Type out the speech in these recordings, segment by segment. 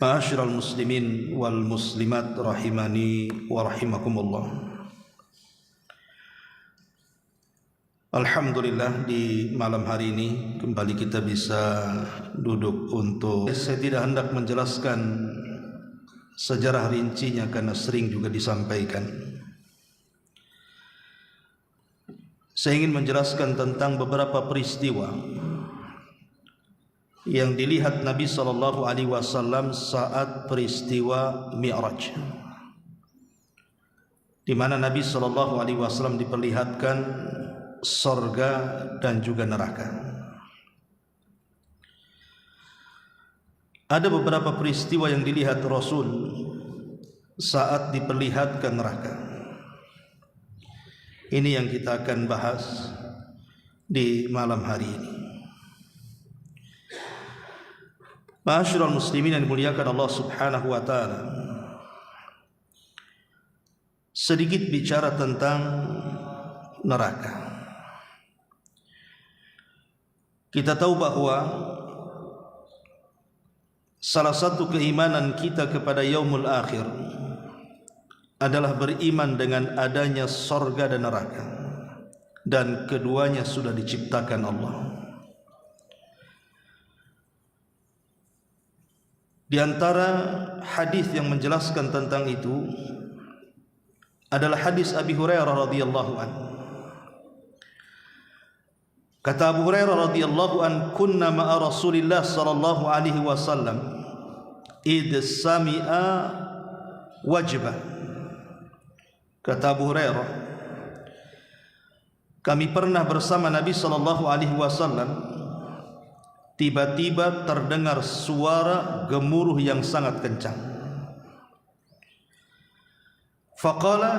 Ma'asyiral muslimin wal muslimat rahimani wa rahimakumullah. Alhamdulillah, di malam hari ini kembali kita bisa duduk untuk, saya tidak hendak menjelaskan sejarah rincinya karena sering juga disampaikan. Saya ingin menjelaskan tentang beberapa peristiwa yang dilihat Nabi SAW saat peristiwa Mi'raj, di mana Nabi SAW diperlihatkan sorga dan juga neraka. Ada beberapa peristiwa yang dilihat Rasul saat diperlihatkan neraka. Ini yang kita akan bahas di malam hari ini. Ma'asyiral muslimin yang dimuliakan Allah Subhanahu wa taala. Sedikit bicara tentang neraka. Kita tahu bahwa salah satu keimanan kita kepada yaumul akhir adalah beriman dengan adanya sorga dan neraka, dan keduanya sudah diciptakan Allah. Di antara hadis yang menjelaskan tentang itu adalah hadis Abi Hurairah radhiyallahu anhu. Kata Abu Hurairah radhiyallahu anhu, "Kunna ma'a Rasulillah sallallahu alaihi wasallam id sami'a wajba." Kata Abu Hurairah, kami pernah bersama Nabi sallallahu alaihi wasallam, tiba-tiba terdengar suara gemuruh yang sangat kencang. Faqala,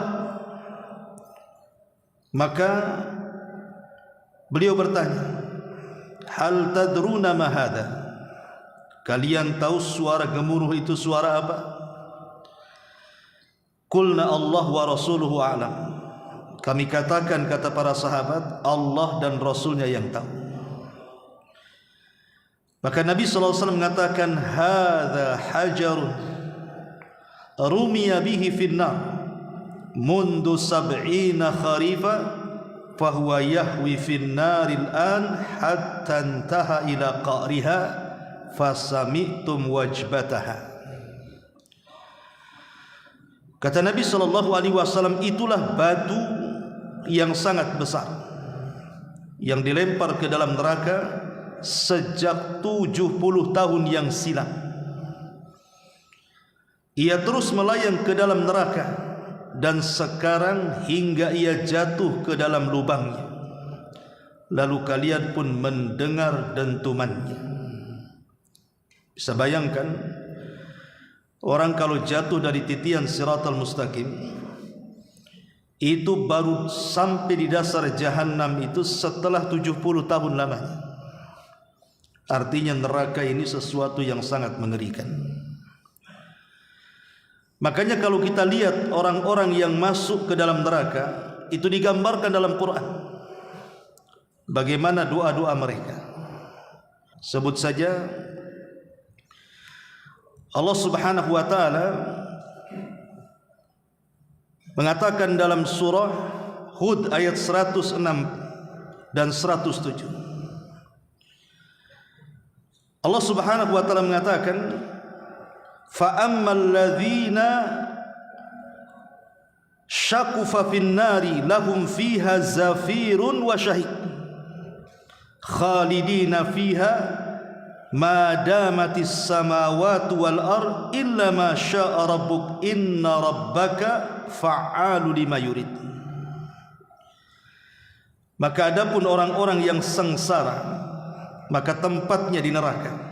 maka beliau bertanya, hal tadruna ma hadha? Kalian tahu suara gemuruh itu suara apa? Qulna Allah wa rasuluhu a'lam. Kami katakan, kata para sahabat, Allah dan Rasulnya yang tahu. Maka Nabi SAW mengatakan, hadza hajarun rumiya bihi finnar mundu sab'ina kharifa fahuwa yahwi finnaril an hatta intaha ila qa'riha fasami'tum wajbataha. Kata Nabi SAW, itulah batu yang sangat besar yang dilempar ke dalam neraka sejak 70 tahun yang silam. Ia terus melayang ke dalam neraka, dan sekarang hingga ia jatuh ke dalam lubangnya. Lalu kalian pun mendengar dentumannya. Bisa bayangkan, orang kalau jatuh dari titian Siratal Mustaqim, itu baru sampai di dasar jahanam itu setelah 70 tahun lamanya. Artinya neraka ini sesuatu yang sangat mengerikan. Makanya kalau kita lihat orang-orang yang masuk ke dalam neraka, itu digambarkan dalam Quran bagaimana doa-doa mereka. Sebut saja Allah Subhanahu wa taala mengatakan dalam surah Hud ayat 106 dan 107. Allah Subhanahu wa taala mengatakan, fa ammal ladzina syaqu fa fin nari lahum fiha zafirun wa syahid khalidina fiha ma damatis samawati wal ard illa ma syaa rabbuk inna rabbaka fa'alu lima yurid. Maka adapun orang-orang yang sengsara, maka tempatnya di neraka.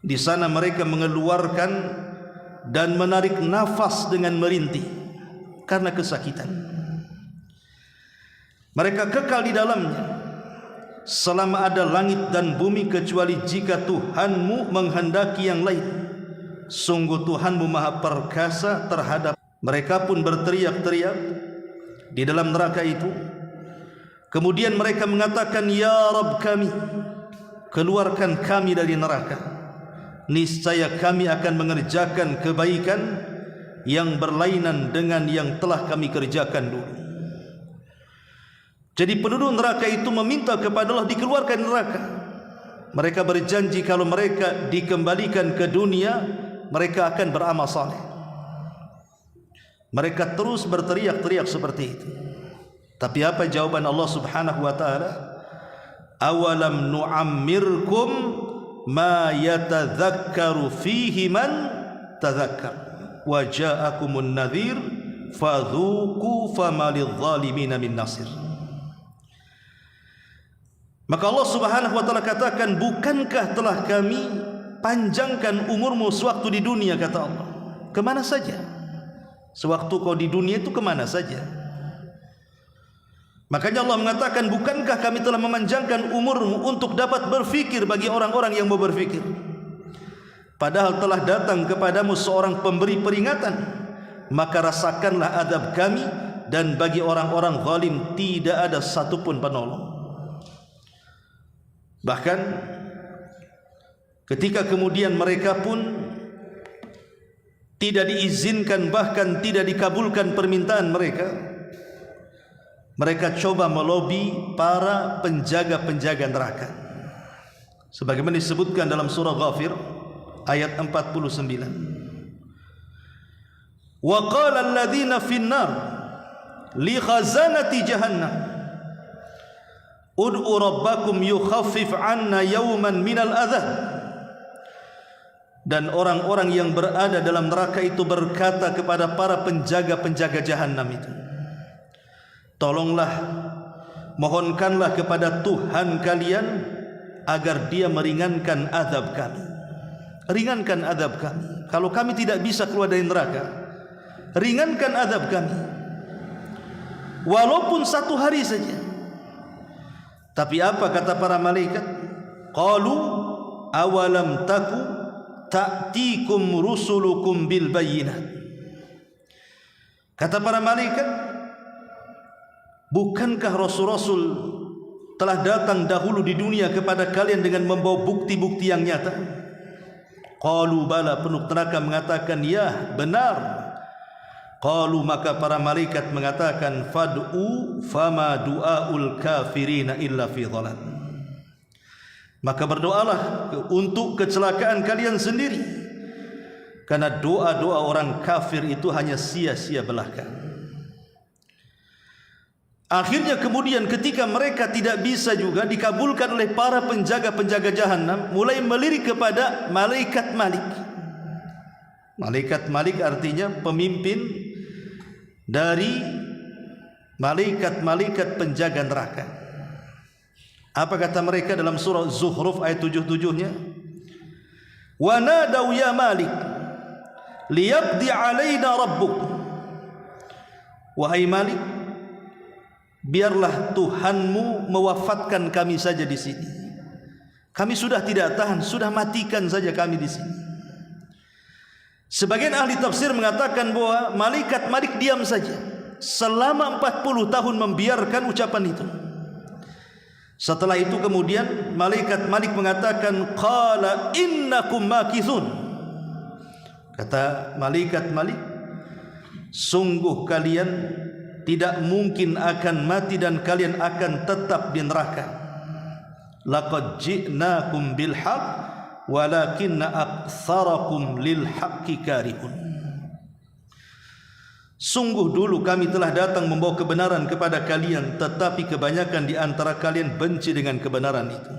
Di sana mereka mengeluarkan dan menarik nafas dengan merintih karena kesakitan. Mereka kekal di dalamnya selama ada langit dan bumi, kecuali jika Tuhanmu menghendaki yang lain. Sungguh Tuhanmu maha perkasa terhadap. Mereka pun berteriak-teriak di dalam neraka itu. Kemudian mereka mengatakan, ya Rabb kami, keluarkan kami dari neraka. niscaya kami akan mengerjakan kebaikan yang berlainan dengan yang telah kami kerjakan dulu. Jadi penduduk neraka itu meminta kepada Allah dikeluarkan neraka. Mereka berjanji kalau mereka dikembalikan ke dunia, mereka akan beramal saleh. Mereka terus berteriak-teriak seperti itu. Tapi apa jawaban Allah Subhanahu wa taala? Awalam nu'ammirkum ma yatadzakkaru fihi man tadzakkar wa ja'akumun nadhir fadzuqu fama lidh-dhalimin min nasir. Maka Allah Subhanahu wa taala katakan, bukankah telah kami panjangkan umurmu sewaktu di dunia, kata Allah. Kemana saja? Sewaktu kau di dunia itu kemana saja? Makanya Allah mengatakan, bukankah kami telah memanjangkan umurmu untuk dapat berfikir bagi orang-orang yang mau berfikir. Padahal telah datang kepadamu seorang pemberi peringatan, maka rasakanlah azab kami, dan bagi orang-orang zalim tidak ada satupun penolong. Bahkan ketika kemudian mereka pun tidak diizinkan, bahkan tidak dikabulkan permintaan mereka, mereka coba melobi para penjaga-penjaga neraka. Sebagaimana disebutkan dalam surah Ghafir ayat 49. Wa qala alladhina fin nar li khazanati jahannam ud'u rabbakum yukhaffif 'anna yawman minal adzab. Dan orang-orang yang berada dalam neraka itu berkata kepada para penjaga-penjaga jahanam itu, tolonglah, mohonkanlah kepada Tuhan kalian agar dia meringankan azab kami. Ringankan azab kami. Kalau kami tidak bisa keluar dari neraka, ringankan azab kami, walaupun 1 hari saja. Tapi apa kata para malaikat? Qalu awalam taku ta'tikum rusulukum bil bayyinat. Kata para malaikat, bukankah rasul-rasul telah datang dahulu di dunia kepada kalian dengan membawa bukti-bukti yang nyata? Qalu bala, penduduk neraka mengatakan ya, benar. Qalu, maka para malaikat mengatakan, fad'u fama du'aul kafirina illa fi dhalal. Maka berdoalah untuk kecelakaan kalian sendiri, karena doa-doa orang kafir itu hanya sia-sia belaka. Akhirnya kemudian ketika mereka tidak bisa juga dikabulkan oleh para penjaga-penjaga jahanam, mulai melirik kepada malaikat Malik. Malaikat Malik artinya pemimpin dari malaikat-malaikat penjaga neraka. Apa kata mereka dalam surah Zuhruf ayat 77-nya? Wa nadau ya Malik liyaqdi alaina rabbuk. Wahai Malik, biarlah Tuhanmu mewafatkan kami saja di sini. Kami sudah tidak tahan, sudah matikan saja kami di sini. Sebagian ahli tafsir mengatakan bahwa malaikat Malik diam saja selama 40 tahun membiarkan ucapan itu. Setelah itu kemudian malaikat Malik mengatakan, qala innakum makithun. Kata malaikat Malik, sungguh kalian tidak mungkin akan mati dan kalian akan tetap di neraka. Laqad ji'nakum bil haqq walakinna aktsarakum lil haqqi karihun. Sungguh dulu kami telah datang membawa kebenaran kepada kalian, tetapi kebanyakan di antara kalian benci dengan kebenaran itu.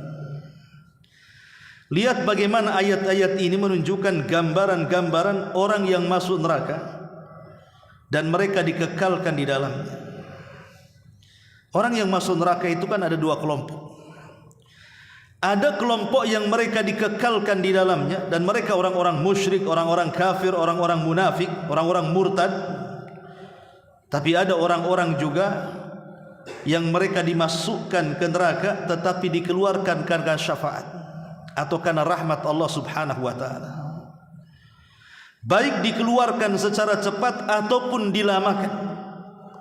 Lihat bagaimana ayat-ayat ini menunjukkan gambaran-gambaran orang yang masuk neraka dan mereka dikekalkan di dalamnya. Orang yang masuk neraka itu kan ada 2 kelompok. Ada kelompok yang mereka dikekalkan di dalamnya, dan mereka orang-orang musyrik, orang-orang kafir, orang-orang munafik, orang-orang murtad. Tapi ada orang-orang juga yang mereka dimasukkan ke neraka tetapi dikeluarkan karena syafaat atau karena rahmat Allah Subhanahu wa taala. Baik dikeluarkan secara cepat ataupun dilamakan,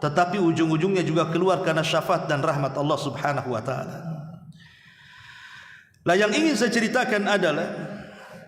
tetapi ujung-ujungnya juga keluar karena syafaat dan rahmat Allah Subhanahu wa taala. Yang ingin saya ceritakan adalah